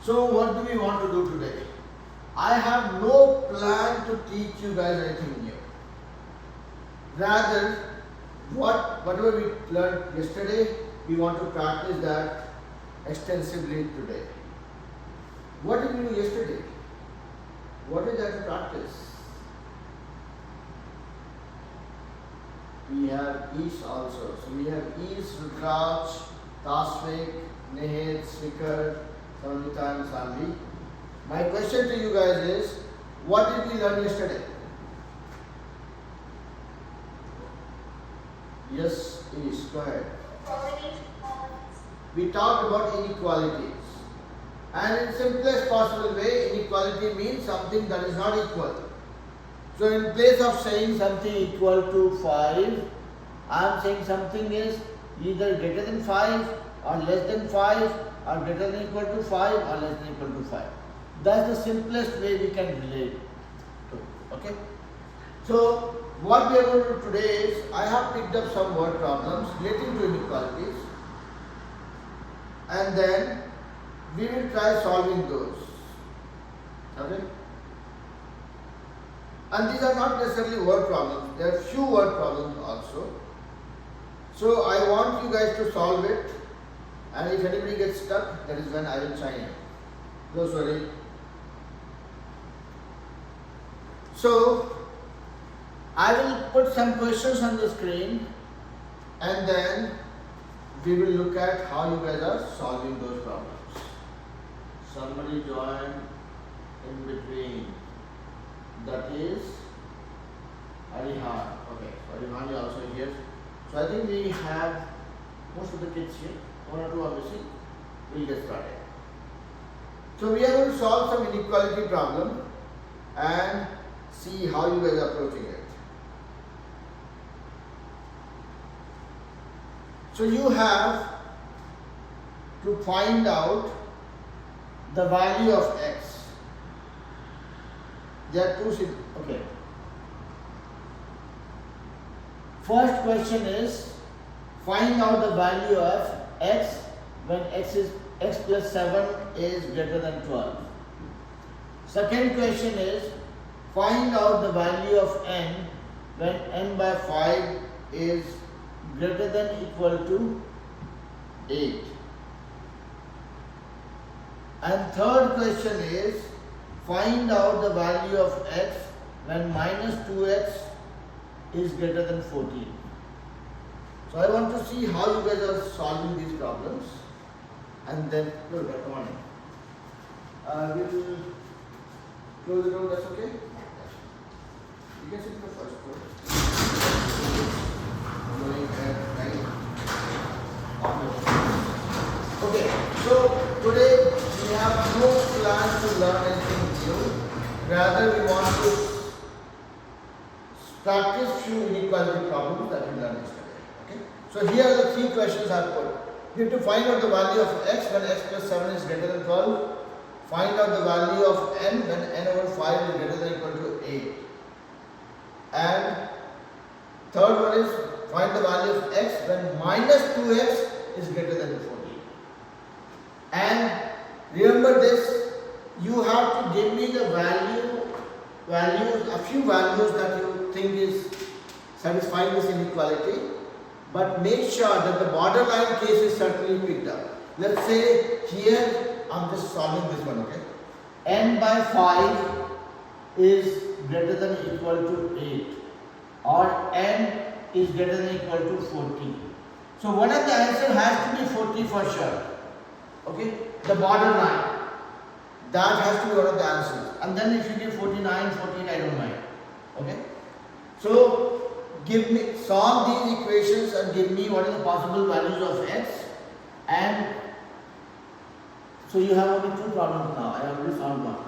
So what do we want to do today? I have no plan to teach you guys anything new. Rather, whatever we learned yesterday, we want to practice that extensively today. What did we do yesterday? What is that to practice? We have East also. So we have East, Rudraksh, Tasvik, Nihid, Svikar, Samvita and Sanvi. My question to you guys is, what did we learn yesterday? Yes, East, go ahead. We talked about inequalities. And in simplest possible way, inequality means something that is not equal. So in place of saying something equal to 5, I am saying something is either greater than 5 or less than 5 or greater than equal to 5 or less than equal to 5. That's the simplest way we can relate to. Okay? So what we are going to do today is, I have picked up some word problems relating to inequalities, and then we will try solving those. Okay? And these are not necessarily word problems, there are few word problems also. So I want you guys to solve it, and if anybody gets stuck, that is when I will chime in. No sorry. So I will put some questions on the screen, and then we will look at how you guys are solving those problems. Somebody join in between. That is Arihan. Okay, Arihan is also here. So I think we have most of the kids here. One or two are missing. We'll get started. So we are going to solve some inequality problem and see how you guys are approaching it. So you have to find out the value of x. There are two. Okay. First question is, find out the value of x when x plus 7 is greater than 12. Second question is, find out the value of n when n by 5 is greater than equal to 8. And third question is, find out the value of x when minus 2x is greater than 14. So I want to see how you guys are solving these problems, and then come on. We will close the door, that's okay? You can sit for first floor. Going ahead, right? Okay, so today we have no plan to learn anything new. Rather, we want to practice few inequality problems that we learned yesterday. Okay? So here are the three questions I have put. You have to find out the value of x when x plus 7 is greater than 12. Find out the value of n when n over 5 is greater than or equal to 8. And third one is, find the value of x when minus 2x is greater than 14. And remember this, you have to give me the values, a few values that you think is satisfying this inequality, but make sure that the borderline case is certainly picked up. Let's say here, I'm just solving this one, okay? N by 5 is greater than or equal to 8, or n is greater than or equal to 40. So one of the answer has to be 40 for sure. Okay, the borderline, that has to be one of the answers. And then if you give 49, 14, I don't mind. Okay, so solve these equations and give me what are the possible values of x. And so you have only two problems now. I already found one.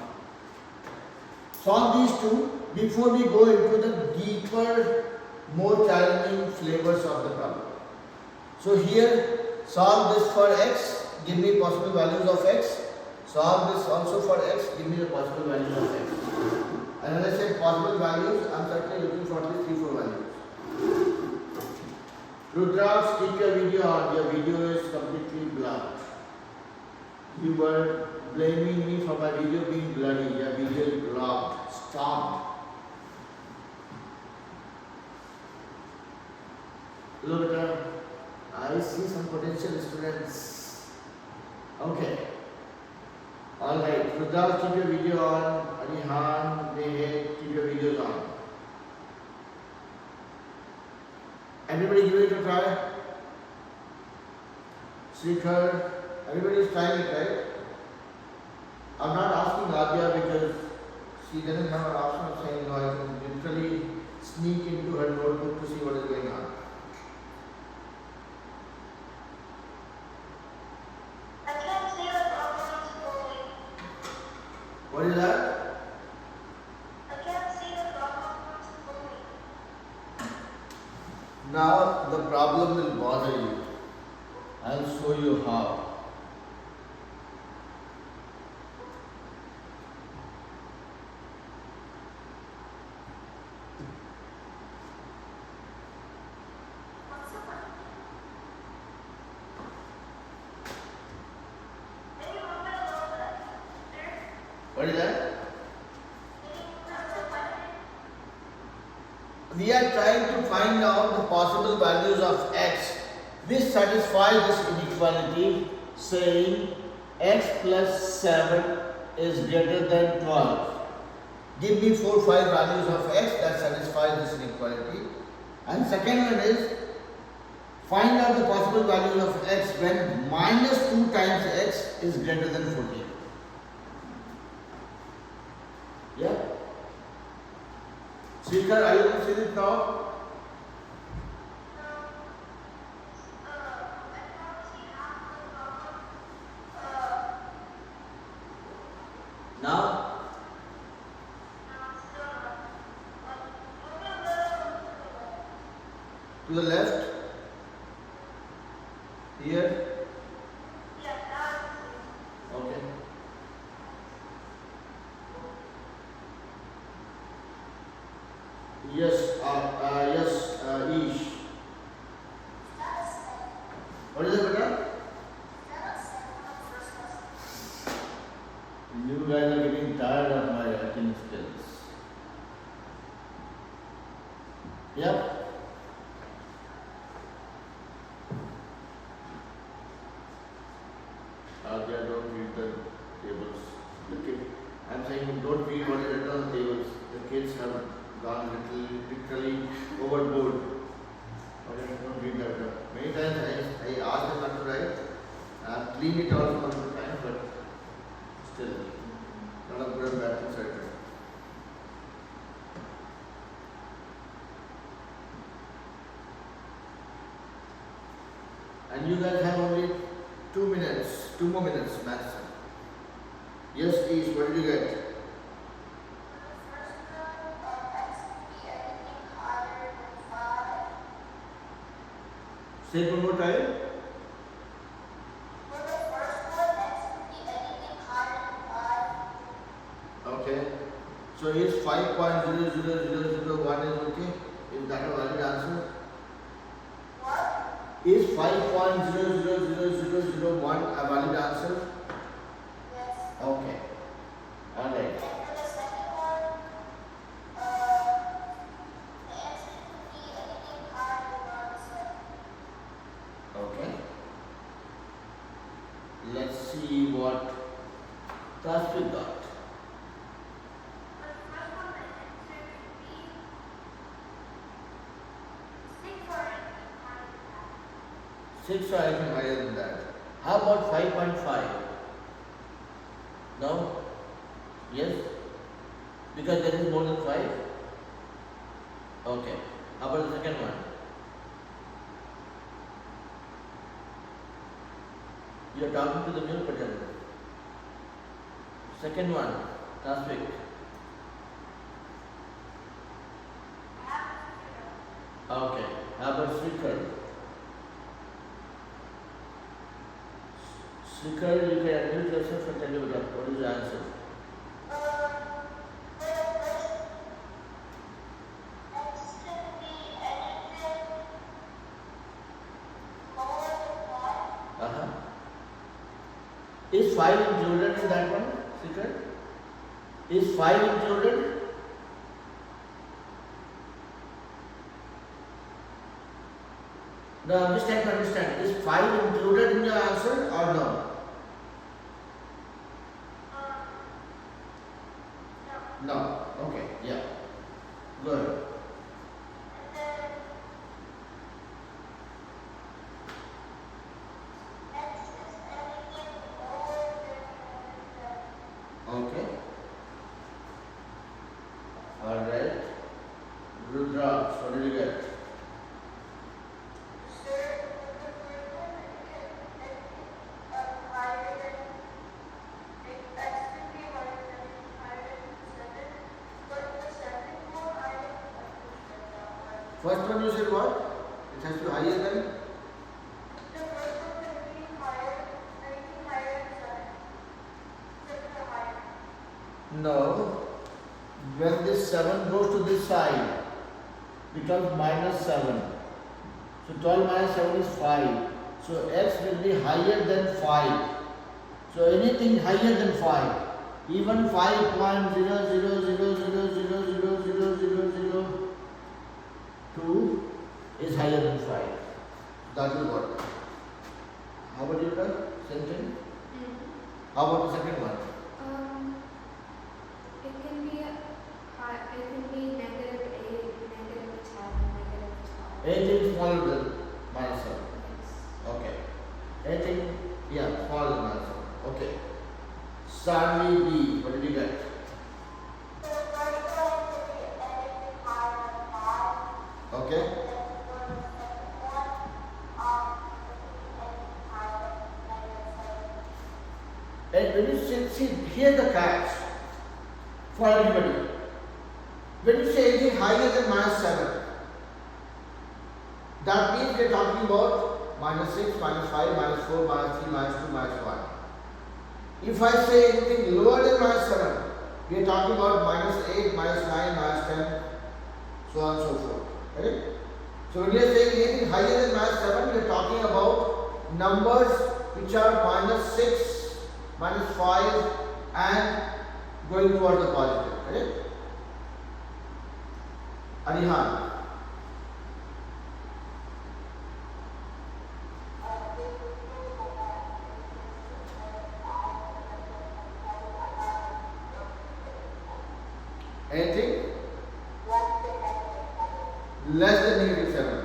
Solve these two before we go into the deeper, more challenging flavors of the problem. So here, solve this for x. Give me possible values of x. Solve this also for x. Give me the possible values of x. And when I say possible values, I am certainly looking for at least 3-4 values. Rudraksh, keep your video on. Your video is completely blank. You were blaming me for my video being bloody. Your video is blocked. Stop. Look, I see some potential students. Okay. Alright. Rudolph, keep your video on. Arihan, Nehe, keep your videos on. Everybody give it a try. Shikhar, everybody is trying it, right? I'm not asking Adya because she doesn't have an option of saying no. I can literally sneak into her notebook to see what is going on. I can't see the problems fully. What is that? I can't see the problems fully. Now the problem will bother you. I'll show you how. What's the one? Maybe move it a little bit. There. What is that? Maybe move it a little bit. We are trying to find out the possible values of x which satisfy this inequality, saying x plus 7 is greater than 12. Give me 4 or 5 values of x that satisfy this inequality. And second one is find out the possible values of x when minus 2 times x is greater than 14. Yeah? Shikhar, are you able to see it now? Now? To the left? Here? Okay. Yes, Ish. What is it, beta? You guys are getting tired of my acting skills. Yep. Adya, don't read the tables. Okay. I'm saying don't read what is written on the tables. The kids have gone literally overboard. Okay, don't read that. Many times I ask them not to write. I've cleaned it also multiple times, but still, a lot of good and bad things are written. And you guys have only 2 minutes, 2 more minutes maximum. Yes, Ish, what did you get? Say it one more time. Okay. So is 5.00001 is okay? Is that a valid answer? What? Is 5.00001 a valid answer? Yes. Okay. Alright. And for the second one, the answer could be anything higher than 1%. Okay. Let's see what task we got. The first one, the answer could be 6 or anything higher than that. 6 or anything higher than that. How about 5.5? No? Yes? Because there is more than 5? Okay. How about the second one? You are talking to the new pattern. Second one, Tasvik. I have to figure out. Okay. How about Srikhar? Srikhar, you can unmute yourself and tell me what is the answer. The first X could be anything lower than 1. Uh-huh. Is 5 included in that one? Secret? Is 5 included? No, I'm just trying to understand. Is 5 included in your answer or no? No. No. Okay. Yeah. Good. And then X is anything more than Okay. All right. Rudra, what did you get? Sir, the first one is higher than X could be higher than 7, but the second one I don't understand that one. First one you said what? It has to be higher than? The first one can be higher, anything higher than 7. 7 or higher. No. When this 7 goes to this side, becomes -7. So 12 minus 7 is 5. So x will be higher than 5. So anything higher than 5, even 5.0000000002 is higher than 5. That will work. How about you, sir? Same thing? How about the second one? It can be high, it can be -8, -10, -12. Anything smaller than -7. Yes. Okay. Anything, yeah, smaller than -7. Okay. Sanvi B, what did you get? The first one can be anything higher than 5. Okay. And then for the second one, anything higher than -7. And when you see, here's the catch for everybody. When you say anything higher than -7, that means we are talking about -6, -5, -4, -3, -2, -1. If I say anything lower than -7, we are talking about -8, -9, -10, so on and so forth. Correct? So when we are saying anything higher than -7, we are talking about numbers which are -6, -5 and going towards the positive. Correct? Arihan. Anything less than -7.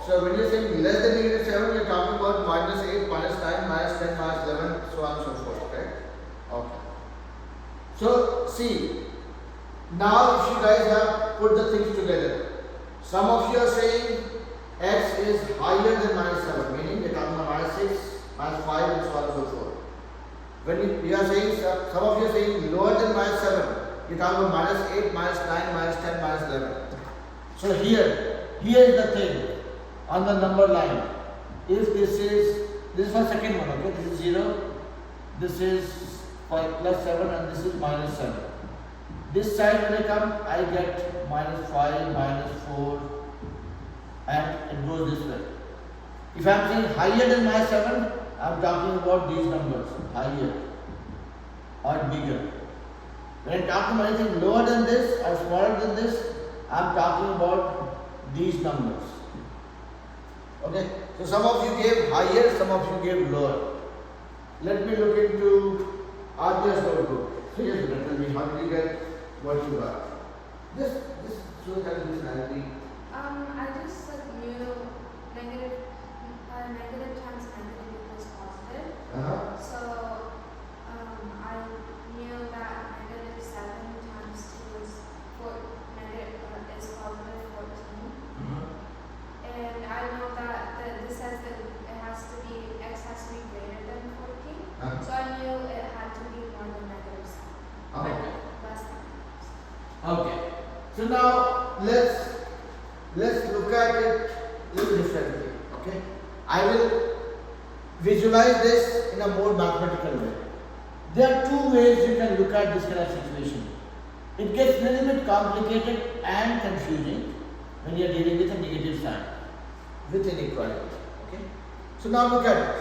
So when you're saying less than -7, you're talking about -8, -9, -10, -11, so on and so forth, right? Okay. So see, now if you guys have put the things together, some of you are saying x is higher than -7, meaning you're talking about -6, -5, and so on and so forth. When you are saying, some of you are saying lower than -7, you're talking about -8, -9, -10, -11. So here is the thing on the number line. If this is for second one, okay, this is 0, this is for +7, and this is -7. This side when I come, I get -5, -4, and it goes this way. If I am saying higher than -7, I am talking about these numbers, higher or bigger. When I talk about anything lower than this or smaller than this, I am talking about these numbers. Okay, so some of you gave higher, some of you gave lower. Let me look into Adya's notebook. So yes, tell me, how did you get what you got? This so that this handy. I just knew negative times negative equals positive. So I knew that -7 times 2 is is positive 14. And I know that this says that it has to be x has to be greater than 14. So I knew it had to be more than -7. Okay. Less than. Okay. So now let's look at it a little differently. Okay. I will visualize this in a more mathematical way. There are two ways you can look at this kind of situation. It gets a little bit complicated and confusing when you are dealing with a negative sign, with inequality. Okay. So now look at this.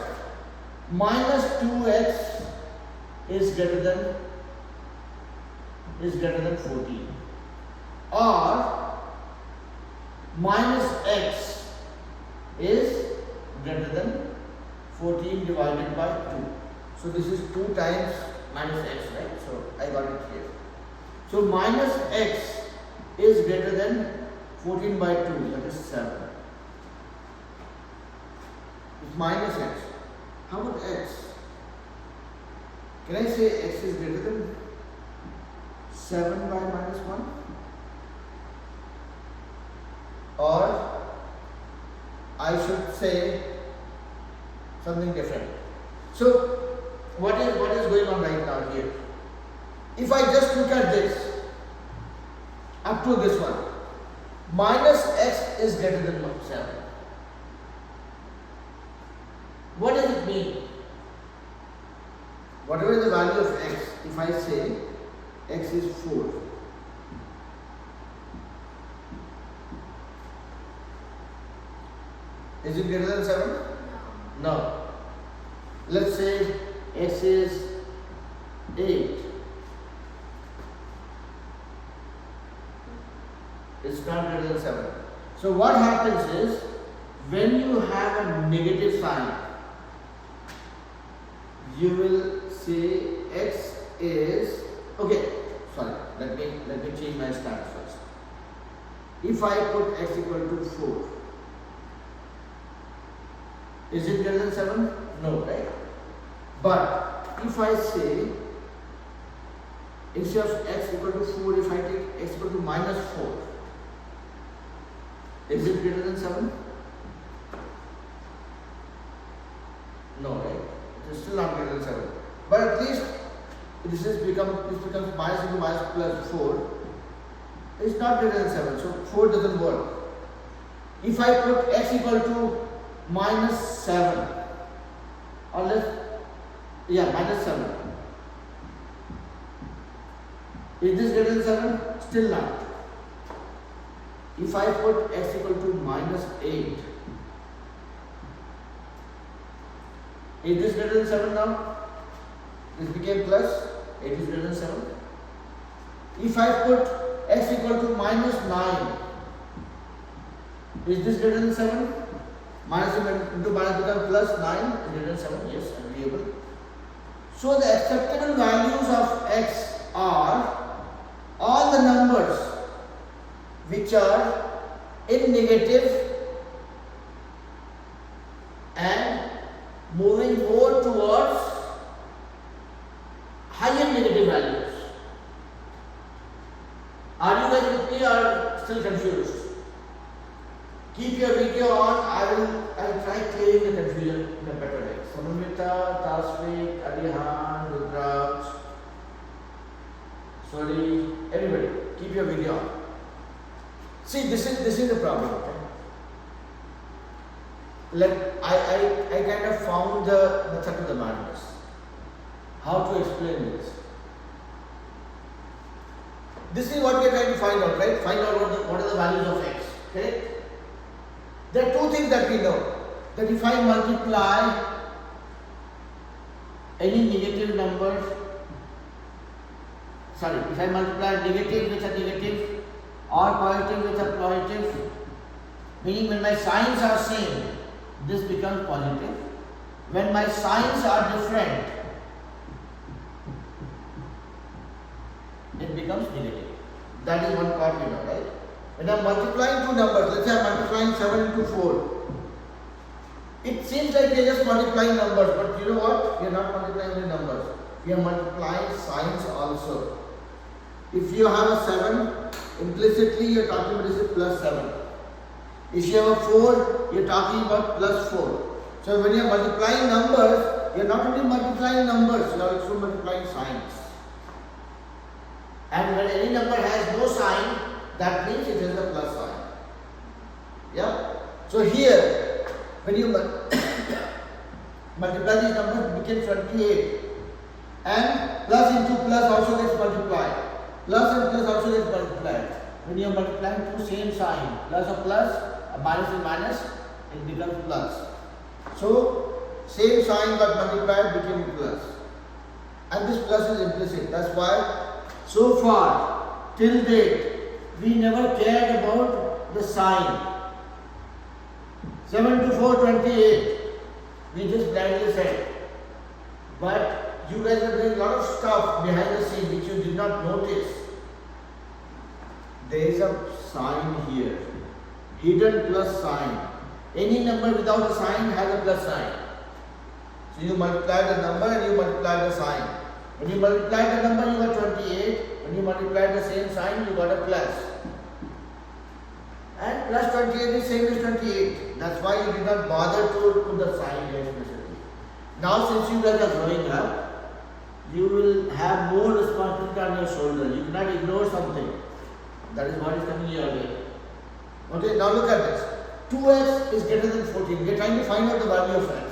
minus 2x is greater than 14, or minus x is greater than 14 divided by 2. So this is 2 times minus x, right? So I got it here. So minus x is greater than 14 by 2, that is 7. It's minus x. How about x? Can I say x is greater than 7 by minus 1? Or I should say something different. So what is going on right now here? If I just look at this, up to this one, minus x is greater than 7. What does it mean? Whatever is the value of x, if I say x is 4, is it greater than 7? No. No. Let's say x is 8. It's not greater than 7. So what happens is, when you have a negative sign, you will say x is, okay, sorry, let me change my stance first. If I put x equal to 4, is it greater than 7? No, right? But if I say, instead of x equal to 4, if I take x equal to minus 4, is it greater than 7? No, right? It is still not greater than 7. But at least this becomes minus into minus plus 4. It's not greater than 7. So 4 doesn't work. If I put x equal to minus 7, or minus 7. Is this greater than 7? Still not. If I put x equal to minus 8, is this greater than 7 now? This became plus, 8 is greater than 7. If I put x equal to minus 9, is this greater than 7? Minus into minus becomes plus 9, is greater than 7, yes, agreeable. So the acceptable values of x are all the numbers which are in negative and moving more towards higher negative values. Are you guys with me or still confused? Keep your video on. I will try clearing the confusion in a better way. Samamita, Tasvik, Arihan, Rudraj, sorry, everybody, keep your video on. See, this is the problem. Okay? I kind of found the method of the madness. How to explain this? This is what we are trying to find out, right? Find out what are the values of x. Okay? There are two things that we know. That if I multiply any negative number, if I multiply negative with a negative or positive with a positive, meaning when my signs are same, this becomes positive. When my signs are different, it becomes negative. That is one part we know, right? When I am multiplying two numbers, let's say I am multiplying 7 into 4. It seems like we are just multiplying numbers, but you know what? We are not multiplying only numbers. We are multiplying signs also. If you have a 7, implicitly you are talking about this is plus 7. If you have a 4, you are talking about plus 4. So when you are multiplying numbers, you are not only multiplying numbers, you are also multiplying signs. And when any number has no sign, that means it has a plus sign. Yeah? So here, when you multiply these numbers, it becomes 28. And plus into plus also gets multiplied. Plus and plus also gets multiplied. When you are multiplying two same sign, plus or plus, a minus and minus, it becomes plus. So same sign got multiplied, became plus. And this plus is implicit. That's why so far, till date, we never cared about the sign. 7 to 4, 28. We just blindly said. But you guys are doing a lot of stuff behind the scene which you did not notice. There is a sign here. Hidden plus sign. Any number without a sign has a plus sign. So you multiply the number and you multiply the sign. When you multiply the number, you got 28. When you multiply the same sign, you got a plus. And plus 28 is same as 28. That's why you did not bother to put the sign here explicitly. Now since you guys are growing up, you will have more responsibility on your shoulder. You cannot ignore something. That is what is coming your way. Okay, now look at this. 2x is greater than 14. We are trying to find out the value of x.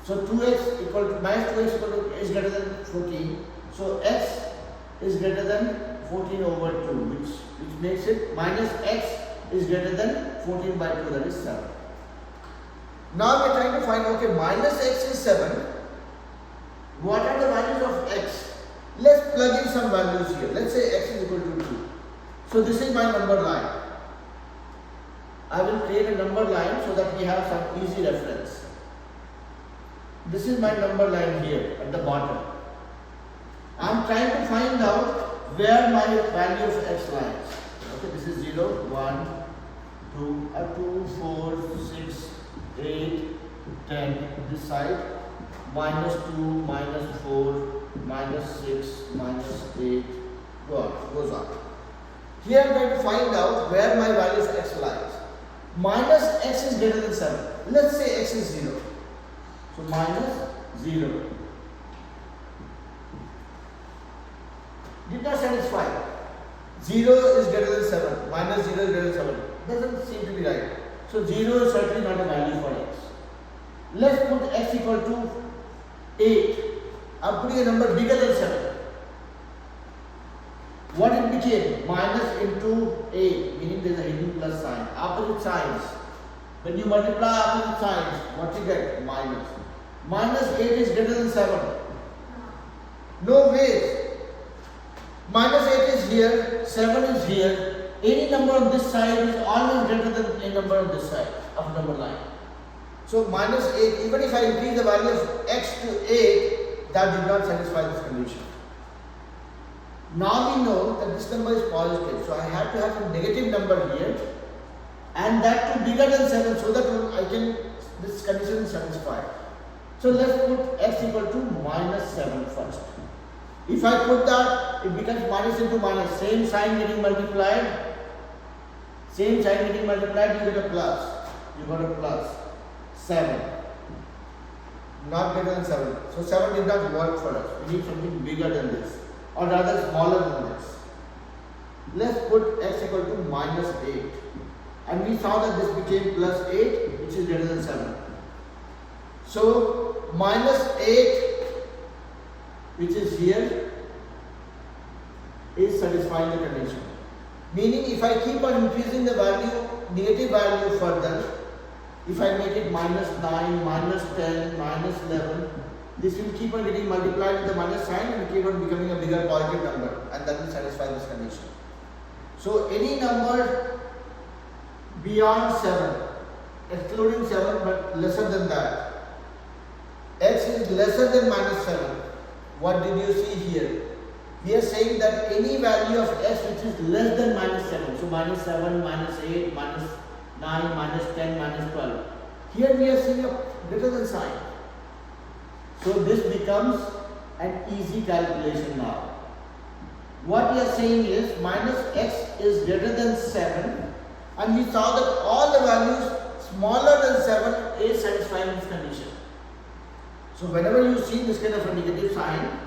So 2x equal to minus 2x equal to is greater than 14. So x is greater than 14 over 2, which makes it minus x is greater than 14 by 2, that is 7. Now we are trying to find, okay, minus x is 7. What are the values of x? Let's plug in some values here. Let's say x is equal to 2. So this is my number line. I will create a number line so that we have some easy reference. This is my number line here at the bottom. I am trying to find out where my value of x lies. Okay, this is 0, 1, 2, 4, 6, 8, 10. This side, minus 2, minus 4, minus 6, minus 8, goes on. Here I am going to find out where my value of x lies. Minus x is greater than 7. Let's say x is 0. So minus 0. Did not satisfy. 0 is greater than 7. Minus 0 is greater than 7. Doesn't seem to be right. So 0 is certainly not a value for x. Let's put x equal to 8. I'm putting a number bigger than 7. What it became? Minus into 8, meaning there is a hidden plus sign. Opposite signs. When you multiply opposite signs, what you get? Minus. Minus 8 is greater than 7. No way. Minus 8 is here, 7 is here. Any number on this side is always greater than a number on this side of number line. So minus 8, even if I increase the value of x to 8, that did not satisfy this condition. Now we know that this number is positive, so I have to have a negative number here, and that too bigger than 7, so that this condition is satisfied. So let's put x equal to minus 7 first. If I put that, it becomes minus into minus, same sign getting multiplied, you get a plus. You got a plus 7, not greater than 7. So 7 did not work for us. We need something bigger than this, or rather smaller than this. Let's put x equal to minus 8, and we saw that this became plus 8, which is greater than 7. So minus 8, which is here, is satisfying the condition. Meaning if I keep on increasing the value, negative value further, if I make it minus 9, minus 10, minus 11, this will keep on getting multiplied with the minus sign and keep on becoming a bigger positive number, and that will satisfy this condition. So any number beyond 7, excluding 7 but lesser than that, x is lesser than minus 7. What did you see here? We are saying that any value of x which is less than minus 7, so minus 7, minus 8, minus 9, minus 10, minus 12. Here we are seeing a greater than sign. So this becomes an easy calculation now. What we are saying is minus x is greater than 7, and we saw that all the values smaller than 7 is satisfying this condition. So whenever you see this kind of a negative sign,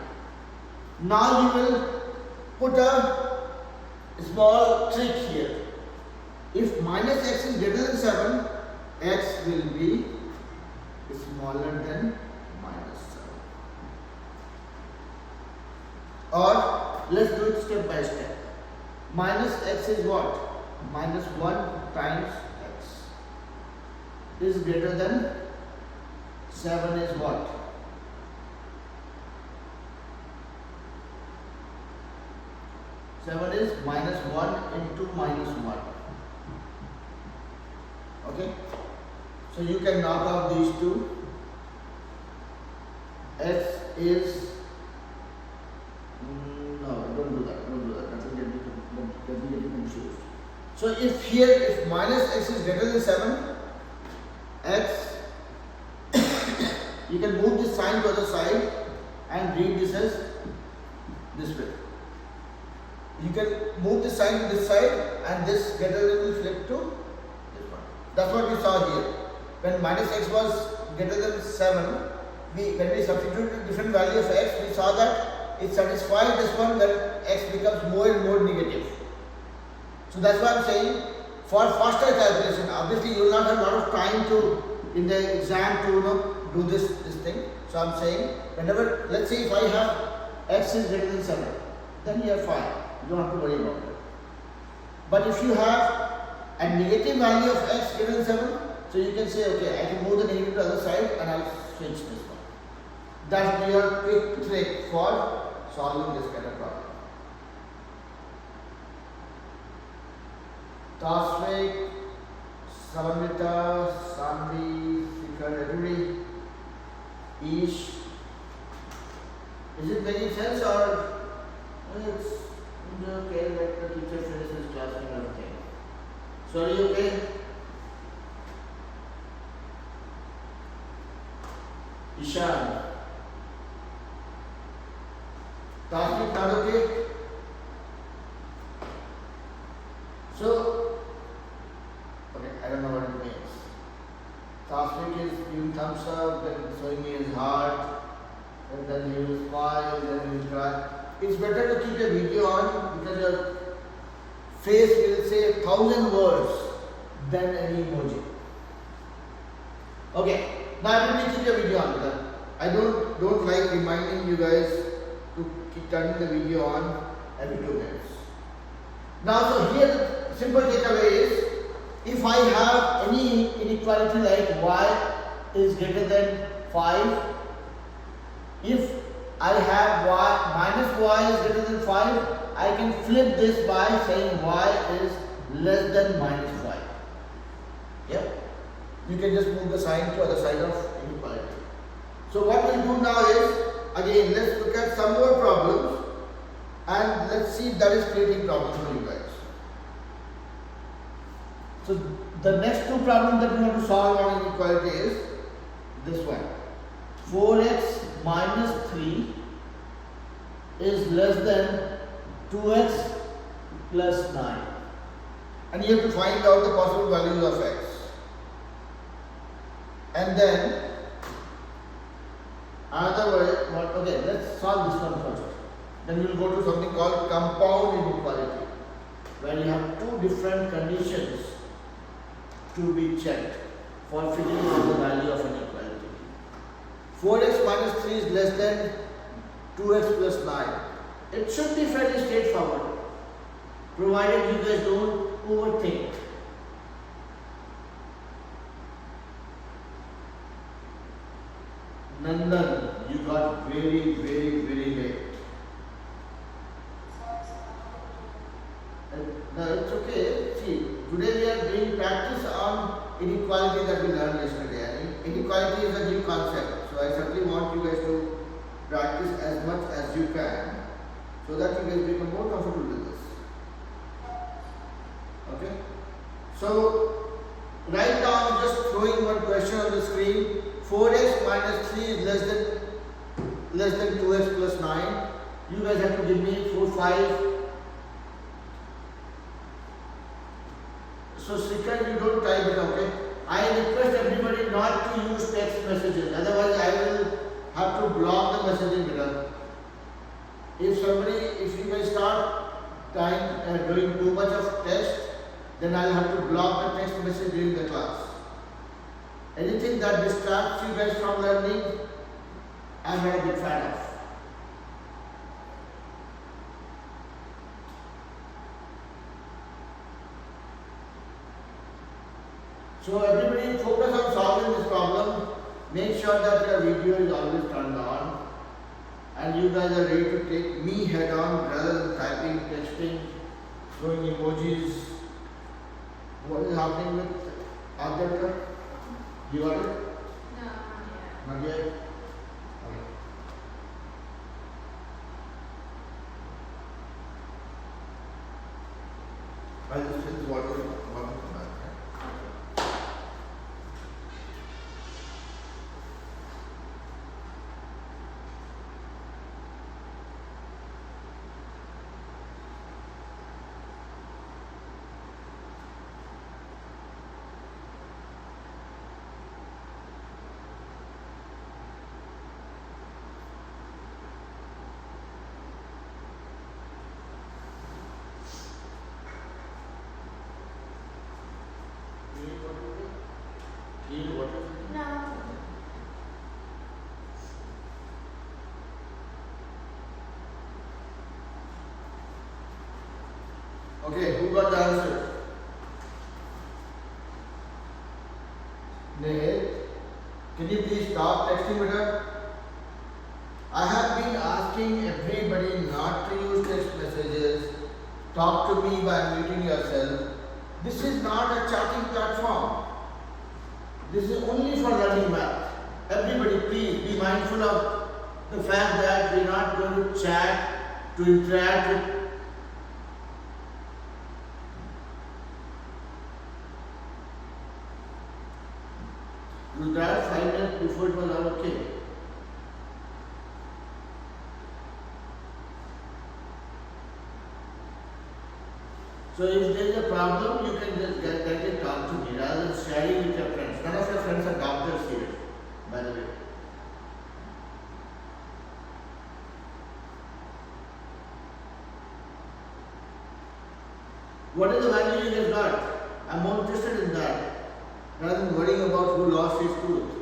now you will put a small trick here. If minus x is greater than 7, x will be smaller than minus 7. Or let's do it step by step. Minus x is what? Minus 1 times x. is greater than 7 is what? Seven is minus 1 into minus 1. Okay? So you can knock off these two. X is no, don't do that. That will get you confused. So if minus x is greater than 7, x, you can move this sign to the other side and read this as this way. You can move the sign to this side and this greater than will flip to this one. That's what we saw here. When minus x was greater than 7, when we substituted a different value of x, we saw that it satisfies this one when x becomes more and more negative. So that's why I'm saying for faster calculation, obviously you will not have a lot of time to in the exam to do this thing. So I'm saying whenever, let's say if I have x is greater than 7, then you are fine. You don't have to worry about it. But if you have a negative value of x greater than 7, so you can say, okay, I can move the negative to the other side and I'll switch this one. That will be your quick trick for solving this kind of problem. Tasvik, Salamita, Sanvi, Sikar, everybody, Ish. Is it making sense or it's okay, let the teacher finish his class and everything? So are you okay? Ishan. Tasvik, not okay? So, okay, I don't know what it means. Tasvik is giving thumbs up, then showing me his heart, and then he will smile, then he will cry. It's better to keep a video on because your face will say 1,000 words than any emoji. Okay, now everybody keep your video on because I don't like reminding you guys to keep turning the video on every 2 minutes. Now, so here the simple takeaway is, if I have any inequality like y is greater than 5, if I have minus y is greater than 5, I can flip this by saying y is less than minus 5. Yep. You can just move the sign to other side of inequality. So what we'll do now is, again, let's look at some more problems and let's see if that is creating problems for you guys. So the next two problems that we have to solve on inequality is this one. 4x minus 3 is less than 2x plus 9. And you have to find out the possible values of x. And then another way, okay, let's solve this one first. Then we will go to something called compound inequality, where you have two different conditions to be checked for figuring out the value of inequality. 4x minus 3 is less than 2x plus 9. It should be fairly straightforward, provided you guys don't overthink. Nandan, you got very late. No, it's okay. See, today we are doing practice on inequality that we learned yesterday. And inequality is a new concept. So I certainly want you guys to practice as much as you can so that you guys become more comfortable with this. Okay? So, right now I'm just throwing one question on the screen. 4x minus 3 is less than 2x plus 9. You guys have to give me 4, 5. So Srikar, you don't type it, okay? I request everybody not to use text messages. Otherwise, I will have to block the messaging button. If you guys start doing too much of text, then I'll have to block the text message during the class. Anything that distracts you guys from learning, I'm not a big fan of. So everybody focus on solving this problem. Make sure that your video is always turned on and you guys are ready to take me head on rather than typing, texting, throwing emojis. What is happening with Aditya? You got it? No, not yet. Not yet? Okay. I'll just finish water back. No. Okay, who got the answer? Nate, can you please stop texting with her? I have been asking everybody not to use text messages. Talk to me by muting yourself. This is not a chatting platform. This is only for learning math. Everybody, please be mindful of the fact that we're not going to chat to interact with. You tried 5 minutes before it was all okay. So if there is a problem, you can just get it talk to me rather than sharing with your friends. None of your friends are doctors here, by the way. What is the value you guys got? I'm more interested in that rather than worrying about who lost his tooth.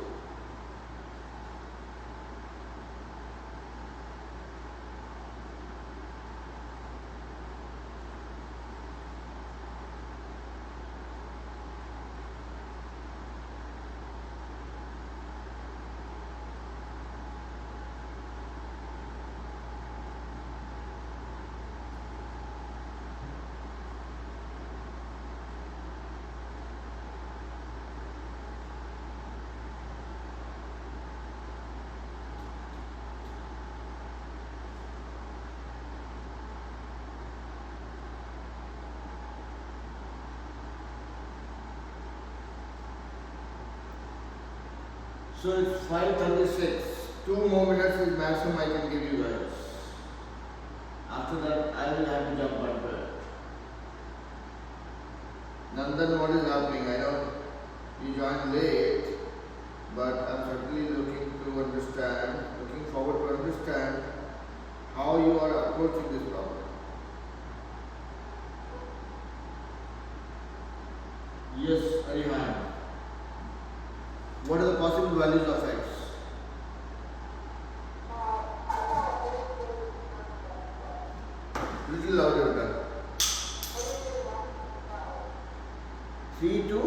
So it's 5:36. 2 more minutes is maximum I can give you guys. After that, I will have to jump on to it. Nandan, what is happening? I know you joined late, but I'm certainly looking forward to understand how you are approaching this problem. Yes, Arihan. What are the possible values of x? Little louder, better. 3 to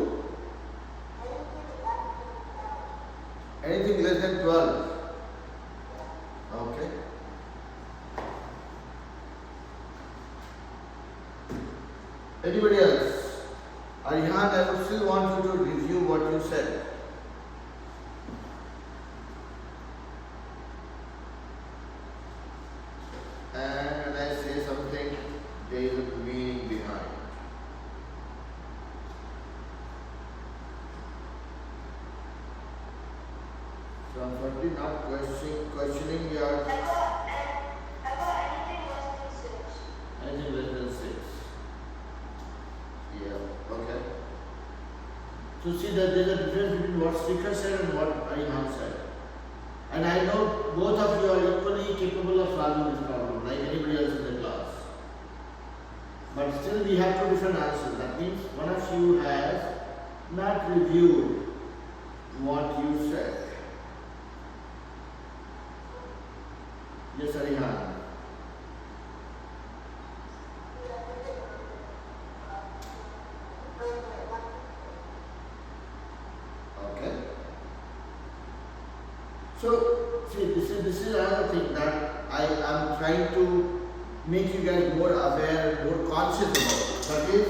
anything less than 12. Okay. Anybody else? Arihan, I would still want you to review what you said. And when I say something, there is a meaning behind. So I'm certainly not questioning your I got anything less than 6. anything less than 6. Yeah, okay. So see that there is a difference between what Srikar said and what Arihan said. And I know both of you are equally capable of solving this problem, like anybody else in the class. But still we have 2 different answers. That means one of you has not reviewed what you said. Yes, Arihan. this is another thing that I am trying to make you guys more aware, more conscious about. That is,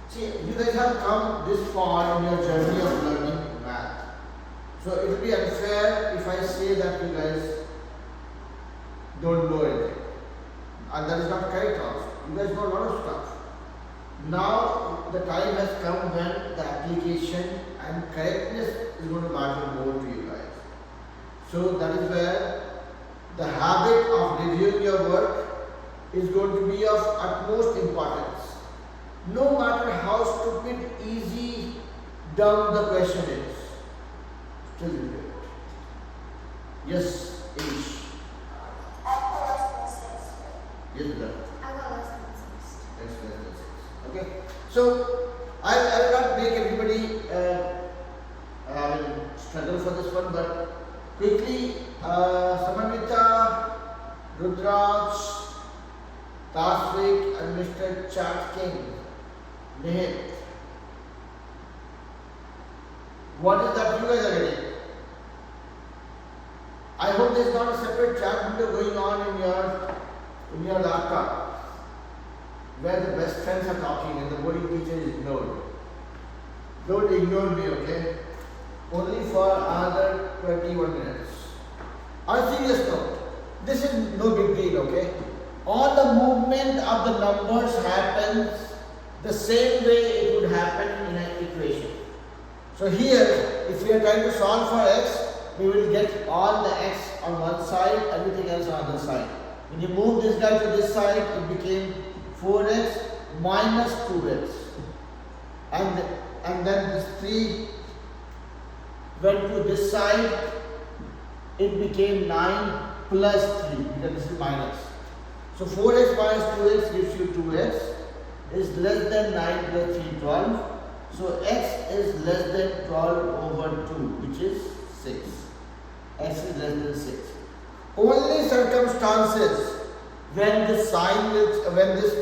see, you guys have come this far in your journey of learning math. So it will be unfair if I say that you guys don't know anything. And that is not correct also. You guys know a lot of stuff. Now the time has come when the application and correctness is going to matter more to you guys. So that is where the habit of reviewing your work is going to be of utmost importance. No matter how stupid, easy, dumb the question is, still do it. Yes, Ish. Yes, sir. I got less than 6. Yes. Okay. So I will not make everybody struggle for this one, but quickly, Samanvita, Rudraj, Tasvik, and Mr. Chat King, Nihit. What is that you guys are getting? I hope there is not a separate chat window going on in your laptop, where the best friends are talking and the boarding teacher is ignored. Don't ignore me, okay? Only for another 21 minutes. On a serious note, this is no big deal, okay? All the movement of the numbers happens the same way it would happen in an equation. So here, if we are trying to solve for x, we will get all the x on one side, everything else on the other side. When you move this guy to this side, it became 4x minus 2x. And then this 3 went to this side, it became 9 plus 3, because this is minus. So 4x minus 2x gives you 2x, is less than 9 plus 3, 12. So x is less than 12 over 2, which is 6. X is less than 6. Only circumstances when this sign will, when this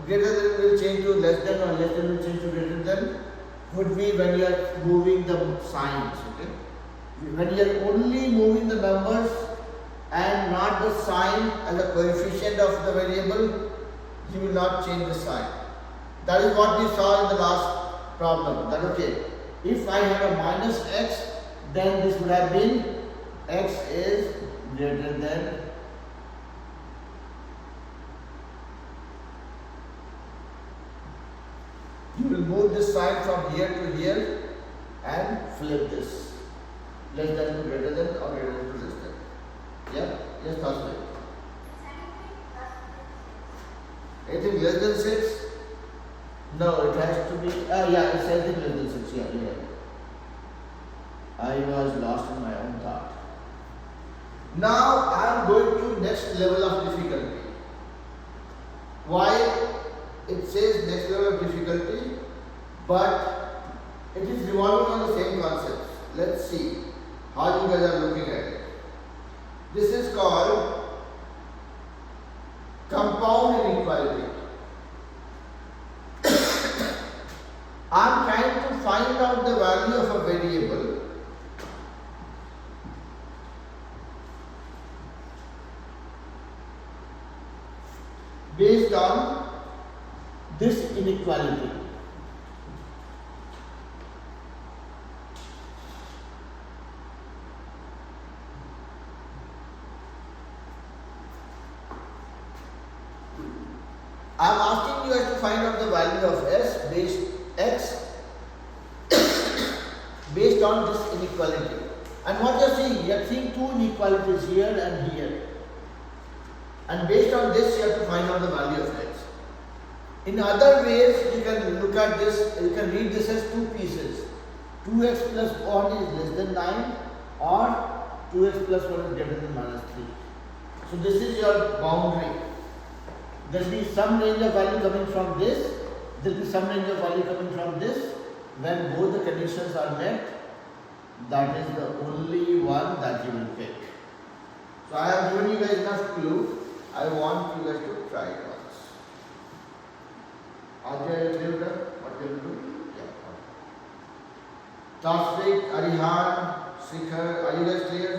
greater than will change to less than or less than will change to greater than would be when you are moving the signs. Okay? When you are only moving the numbers and not the sign as a coefficient of the variable, you will not change the sign. That is what we saw in the last problem. That okay, if I had a minus x, then this would have been x is greater than you will move this sign from here to here and flip this. Less than to greater than or greater than to less than. Yeah? Yes, Tasvik. Anything less than 6? No, it has to be, yeah, it's anything less than 6, yeah. I was lost in my own thought. Now I am going to next level of difficulty. Why it says next level of difficulty, but it is revolving on the same concepts. Let's see how you guys are looking at it. This is called compound inequality. I am trying to find out the value of a variable based on this inequality. I am asking you guys to find out the value of s based x based on this inequality. And what you are seeing two inequalities here and here. And based on this, you have to find out the value of x. In other ways, you can look at this, you can read this as two pieces. 2x plus 1 is less than 9 or 2x plus 1 is greater than minus 3. So this is your boundary. There will be some range of value coming from this, there will be some range of value coming from this. When both the conditions are met, that is the only one that you will pick. So I have given you guys enough clue. I want you guys to try it once. Ajay, what will you do? Yeah. Tasvik, Arihan, Shikhar, are you guys clear?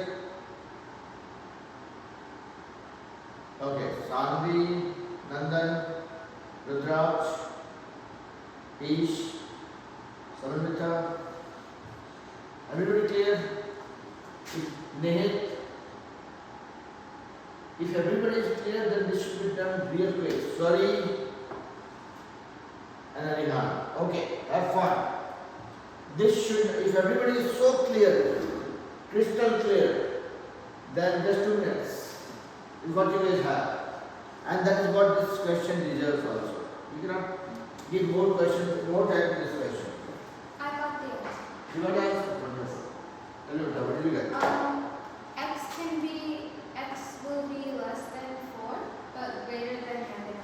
Sanvi, Nandan, Rudraksh, Ish, Samamita. Everybody clear? Nehit? If everybody is clear, then this should be done real quick. Sorry. And Arihan. Okay, have fun. This should, if everybody is so clear, crystal clear, then just 2 minutes is what you guys have. And that is what this question deserves also. You cannot give more questions, more time to this question. I got the answer. You got to answer? Tell me, what do you get? X will be less than 4, but greater than negative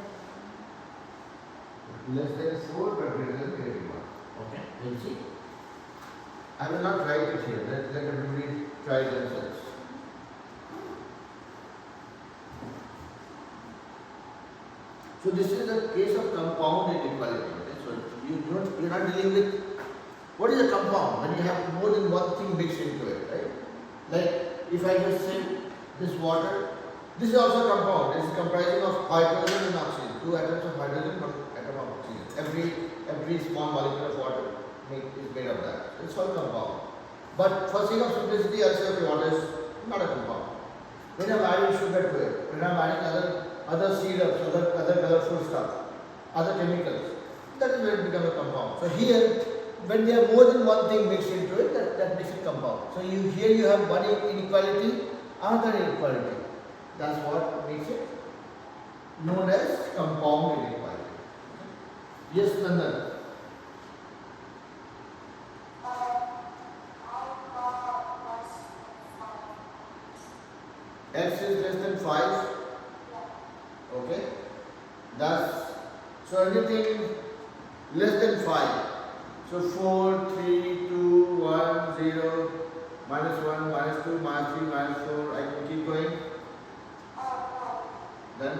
1. Less than 4 but greater than negative 1. Okay, we'll see. I will not write it here. Let everybody try themselves. So this is a case of compound inequality. Okay? So you're not dealing with what is a compound when you have more than one thing mixed into it, right? Like if I just say this water, this is also a compound. It is comprising of hydrogen and oxygen. 2 atoms of hydrogen, 1 atom of oxygen. Every small molecule of water is made of that. It's all compound. But for sake of simplicity, I'll say okay, water is not a compound. When I'm adding sugar to it, when I'm adding other syrups, other colorful stuff, other chemicals, that is where it becomes a compound. So here, when there are more than one thing mixed into it, that makes it compound. So here you have one inequality, another inequality. That's what makes it known as compound inequality. Yes, Nandan. X is less than 5. Okay. That's so anything less than 5. So 4, 3, 2, 1, 0, minus 1, minus 2, minus 3, minus 4. I can keep going. Then.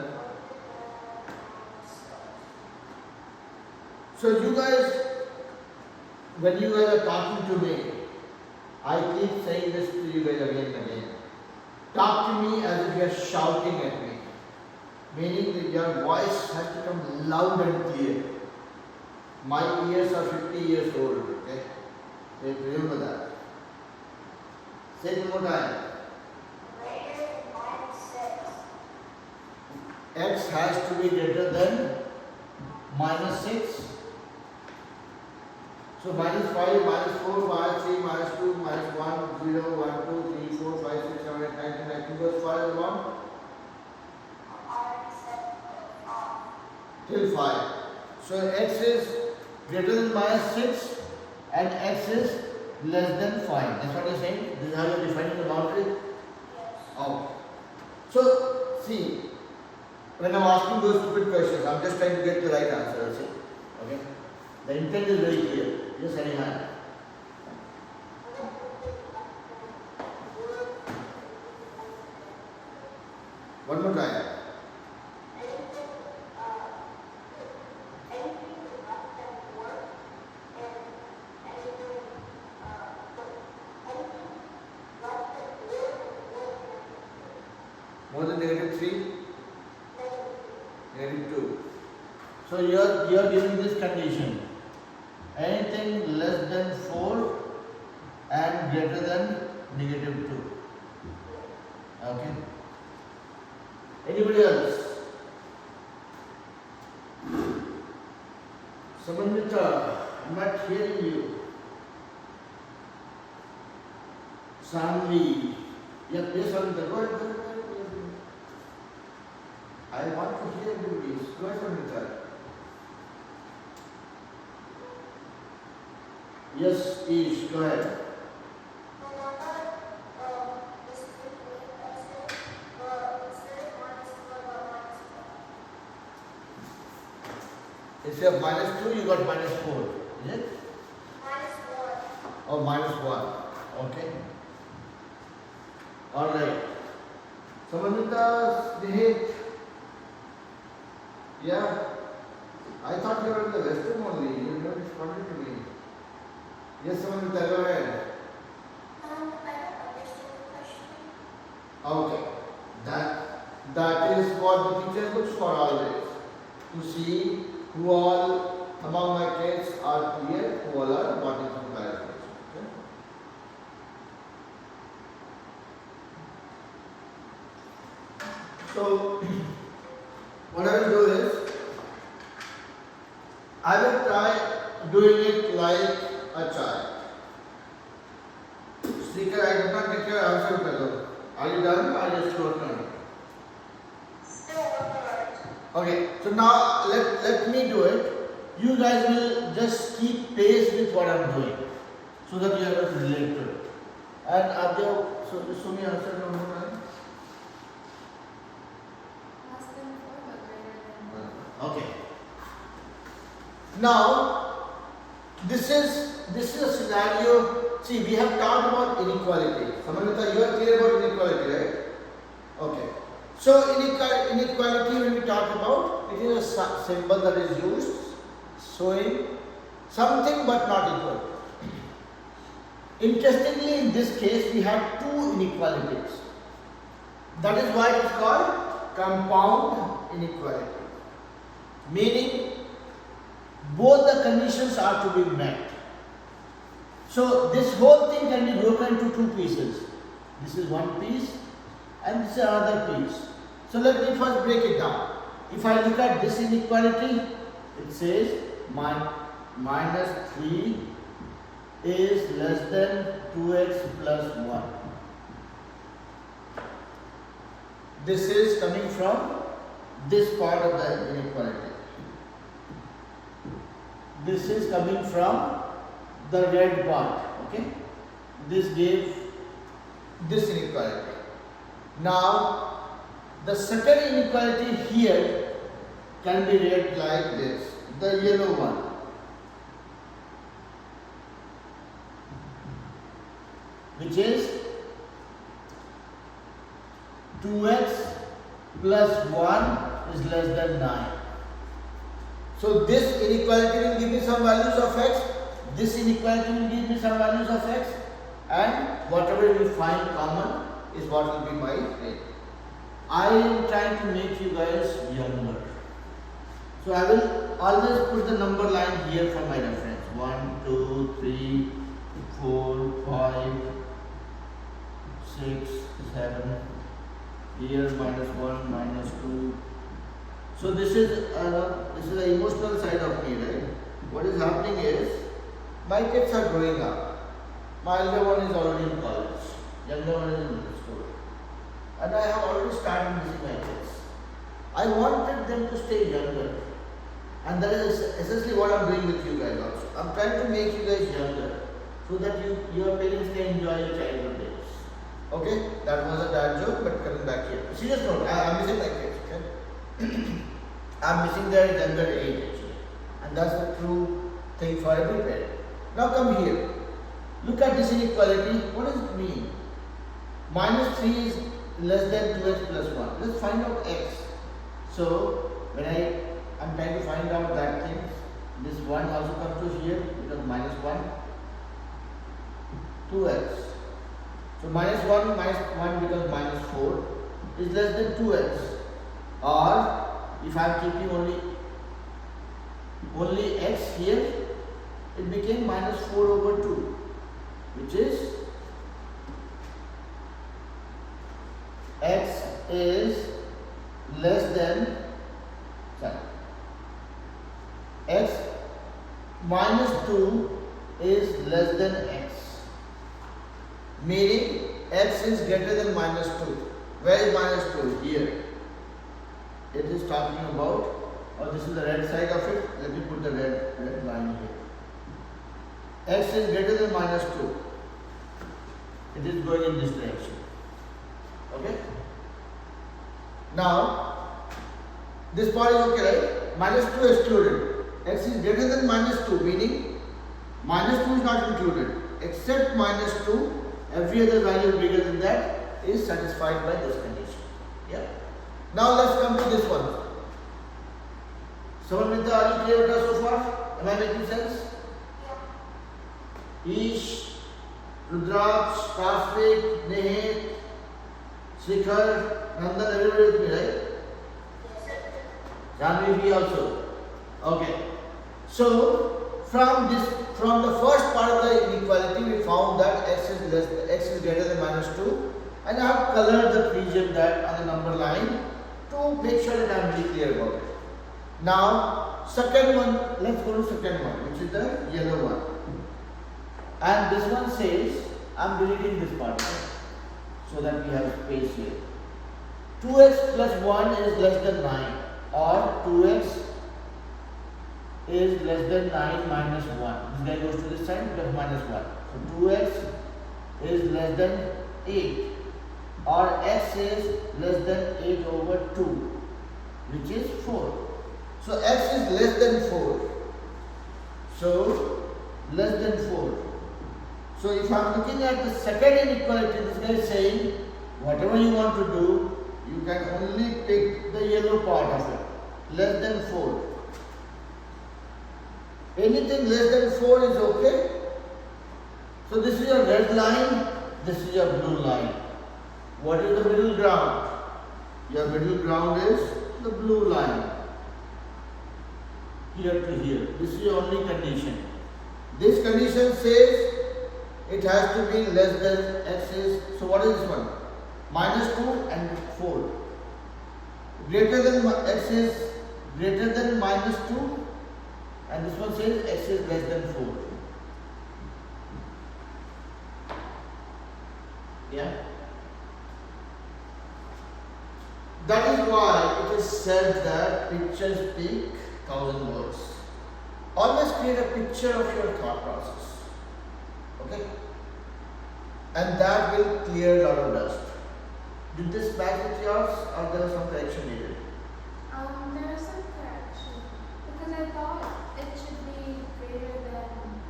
So you guys, when you guys are talking to me, I keep saying this to you guys again and again. Talk to me as if you are shouting at me. Meaning that your voice has to come loud and clear. My ears are 50 years old, okay? So remember that. Say it one more time. X has to be greater than minus 6. So minus 5, minus 4, minus 3, minus 2, minus 1, 0, 1, 2, 3, 4, 5, 6, 7, 8, 9, 10, 11, goes far as 1? Till 5. So X is greater than minus 6 and X is less than 5. That's what you're saying? This is how you're defining the boundary? Okay. So, see, when I'm asking those stupid questions, I'm just trying to get the right answer, see? Okay? The intent is very clear. Just any hand. One more time. More than negative 3? Negative 2. So you are giving this condition. Anything less than 4 and greater than negative 2. Okay. Anybody else? Samantha, I'm not hearing you. Sanvi. Yes, Samantha, go ahead. I want to hear you, please. Go ahead, Samantha. Yes, Ish, go ahead. Instead of minus 2, you got minus 4. Is it? Minus 1. Oh, minus 1. Okay. Alright. Samantha, Snehit. Yeah. I thought you were in the restroom only. You never responded to me. Yes, Samantha, go ahead. I don't understand the question. Okay. That is what the teacher looks for always to see who all among my kids are clear, who all are wanting some clarification. Okay? So what I will do is I will try doing it like a child. Speaker, I did not get your answer. Are you done? Or are you still working on it? Still working on it. Okay, so now let me do it. You guys will just keep pace with what I'm doing so that you are able to relate to it. And Adya, so me answer number 9. Less than 4 but greater than 1. Okay. Now, this is a scenario. See, we have talked about inequality. Samantha, you are clear about inequality, right? Okay. So, inequality, when we talk about, it is a symbol that is used showing something but not equal. Interestingly, in this case, we have two inequalities. That is why it is called compound inequality. Meaning, both the conditions are to be met. So this whole thing can be broken into two pieces. This is one piece and this is another piece. So let me first break it down. If I look at this inequality, it says minus 3 is less than 2x plus 1. This is coming from this part of the inequality. This is coming from the red part, okay? This gave this inequality. Now, the second inequality here can be read like this, the yellow one. Which is 2x plus 1 is less than 9. So this inequality will give me some values of x, this inequality will give me some values of x, and whatever we find common is what will be my rate. I am trying to make you guys younger. So I will always put the number line here for my reference. 1, 2, 3, 4, 5, 6, 7. Here -1, -2. So this is the emotional side of me, right? What is happening is my kids are growing up. My elder one is already in college, younger one is in middle school, and I have already started missing my kids. I wanted them to stay younger, and that is essentially what I'm doing with you guys also. I'm trying to make you guys younger so that your parents can enjoy your childhood days. Okay, that was a dad joke, but coming back here. Serious note, I'm missing my kids. Okay. I'm missing their younger age actually, and that's the true thing for every parent. Now come here. Look at this inequality. What does it mean? -3 is less than 2x plus 1. Let's find out x. So when I'm trying to find out that thing, this 1 also comes to here because -1, 2x. So -1 minus 1 becomes -4 is less than 2x. Or if I am keeping only x here, it became -4/2, which is x is less than x -2 is less than x, meaning x is greater than -2. Where is -2? Here. It is talking about, or this is the red side of it. Let me put the red line here. X is greater than -2. It is going in this direction. Okay. Now, this part is okay, right? -2 excluded. X is greater than -2, meaning -2 is not included. Except -2, every other value bigger than that is satisfied by this condition. Yeah. Now let's come to this one. Samantha, are you clear with us so far? Am I making sense? Yeah. Ish, Rudraksh, Karthik, Nehit, Shikhar, Nandan, everybody with me, right? Yes, sir. Janvi also. Okay. So from the first part of the inequality, we found that x is greater than -2, and I have colored the region that on the number line to make sure that I am very clear about it. Now, second one, let's go to second one, which is the yellow one. And this one says, I am deleting this part so that we have space here. 2x plus 1 is less than 9, or 2x is less than 9 minus 1. This guy goes to this side plus minus 1. So 2x is less than 8, or x is less than 8 over 2, which is 4. So x is less than 4. So less than 4. So if I am looking at the second inequality, this guy is saying whatever you want to do, you can only pick the yellow part of it. Less than 4. Anything less than 4 is okay. So this is your red line, this is your blue line. What is the middle ground? Your middle ground is the blue line. Here to here. This is your only condition. This condition says it has to be less than x is, so what is this one? -2 and 4. Greater than x is greater than -2, and this one says x is less than 4. Yeah? That is why it is said that pictures speak 1,000 words. Always create a picture of your thought process. Okay? And that will clear a lot of dust. Did this match with yours, or there was some correction needed? There was some correction because I thought it should be greater than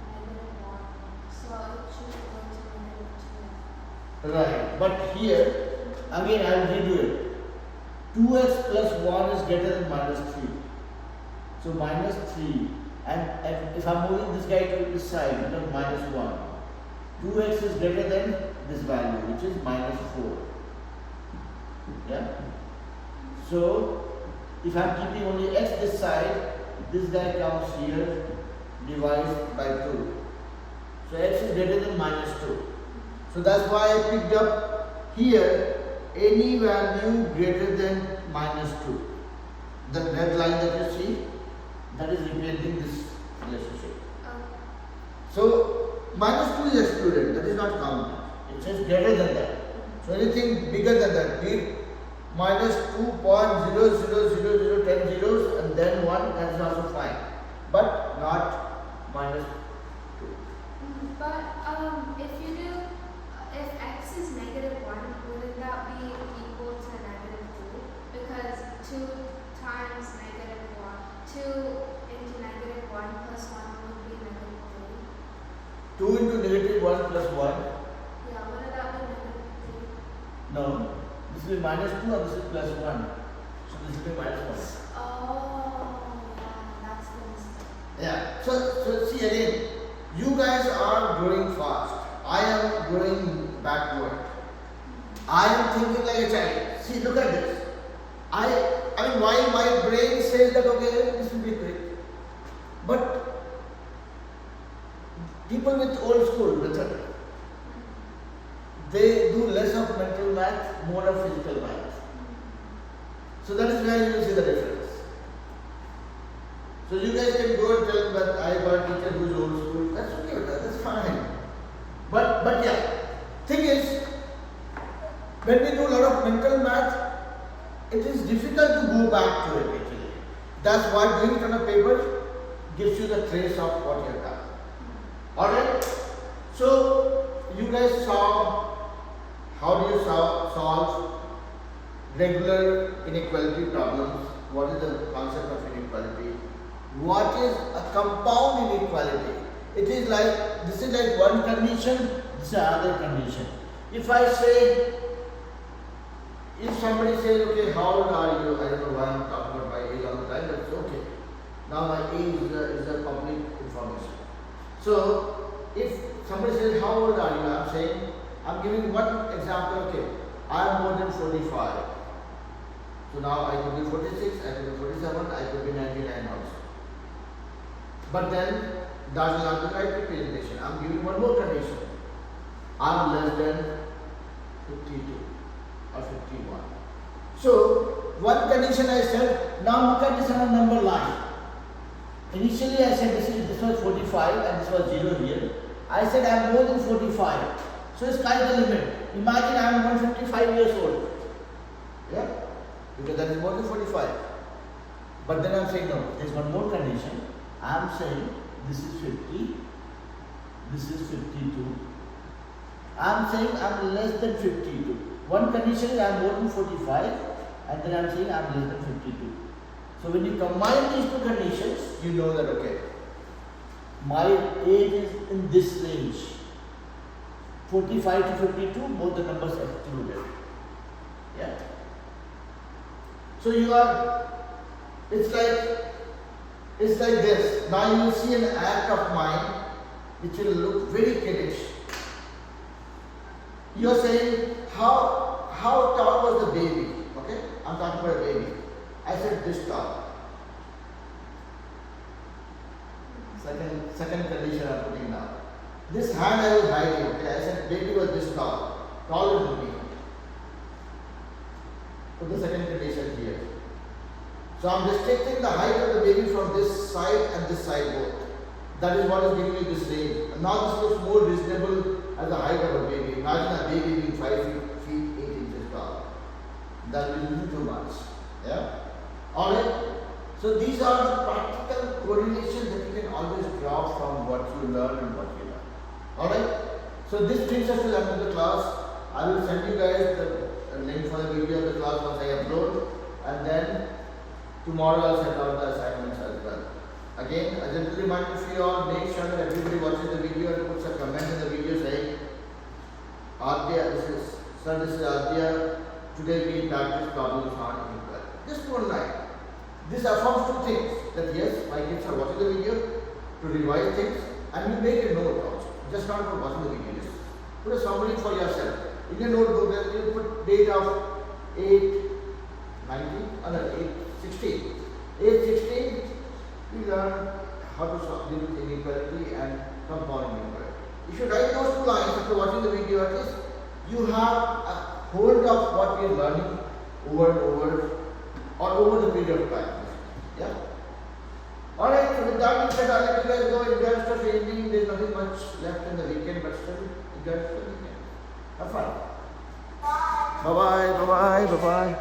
-1, so it should go to -2. Right. But here, again I will redo it. 2x plus 1 is greater than -3. So -3. And if I am moving this guy to this side, it becomes -1. 2x is greater than this value, which is -4. Yeah? So, if I am keeping only x this side, this guy comes here, divides by 2. So, x is greater than -2. So, that's why I picked up here any value greater than -2. The red line that you see, that is representing this relationship. So, -2 is excluded, that is not counted. It says greater than that. So, anything bigger than that, be it -2.000010 zeros and then 1, that is also fine. But not -2. But if x is -1, wouldn't that be equal to -2? Because 2 times -1, 2 into -1 plus 1 would be -3. 2 into -1 plus 1. Yeah, wouldn't that be -3? No, this will be -2 and this is plus 1. So this will be -1. Oh, yeah, that's the mistake. Yeah. So see again, you guys are growing fast. I am growing backward. I am thinking like a child. See, look at this. I mean, why my brain says that okay, this will be quick. But people with old school method, they do less of mental math, more of physical math. So that is where you will see the difference. So you guys can go and tell that I got a teacher who is old school. That's okay, that's fine. But yeah, thing is, when we do a lot of mental math, it is difficult to go back to it actually. That's why doing it on a paper gives you the trace of what you have done. Alright? So you guys saw how do you solve regular inequality problems. What is the concept of inequality? What is a compound inequality? It is like, this is like one condition, this is another condition. If I say, if somebody says, okay, how old are you? I don't know why I'm talking about my age all the time, but it's okay. Now my age is a public information. So, if somebody says, how old are you? I'm saying, I'm giving one example, okay, I am more than 45. So now I could be 46, I could be 47, I could be 99 also. But then that will not be right representation. I am giving one more condition. I am less than 52 or 51. So one condition I said, now look at this on a number line. Initially I said this was 45 and this was 0 here. I said I am more than 45. So sky is the limit. Imagine I am 155 years old. Yeah? Because that is more than 45. But then I am saying no, there is one more condition. I am saying this is 50, this is 52. I am saying I am less than 52. One condition is I am more than 45 and then I am saying I am less than 52. So when you combine these two conditions, you know that okay, my age is in this range. 45 to 52, both the numbers are excluded. Yeah. So you are, it's like this. Now you will see an act of mine which will look very kiddish. You are saying how tall was the baby? Okay, I'm talking about a baby. I said this tall. Second condition I'm putting now. This hand I was hiding. Okay, I said baby was this tall, taller than me. Put the second condition here. So I'm restricting the height of the baby from this side and this side both. That is what is giving you this range. And now this looks more reasonable as the height of a baby. Imagine a baby being 5 feet 8 inches tall. That will be too much. Yeah? Alright? So these are the practical correlations that you can always draw from what you learn and what you learn. Alright? So this brings us to the end of the class. I will send you guys the link for the video of the class once I upload. And then tomorrow I'll send out the assignments as well. Again, a gentle reminder for you all, make sure that everybody watches the video and puts a comment in the video saying, Adya, this is Adya, today we practice problems on equal. Just one line. This affirms two things, that yes, my kids are watching the video to revise things and you make a note also. Just not about watching the video, just put a summary for yourself. In your notebook, then you put date of 8/16. 8/16, we learn how to solve inequality and compound inequality. If you write those two lines after watching the video, at least you have a hold of what we are learning over and over or over the period of time. Yeah? Alright, so with that being said, I'll let you guys go. Enjoy the rest of the evening. There's nothing much left in the weekend, but still enjoy the weekend. Have fun. Bye bye, bye bye, bye bye.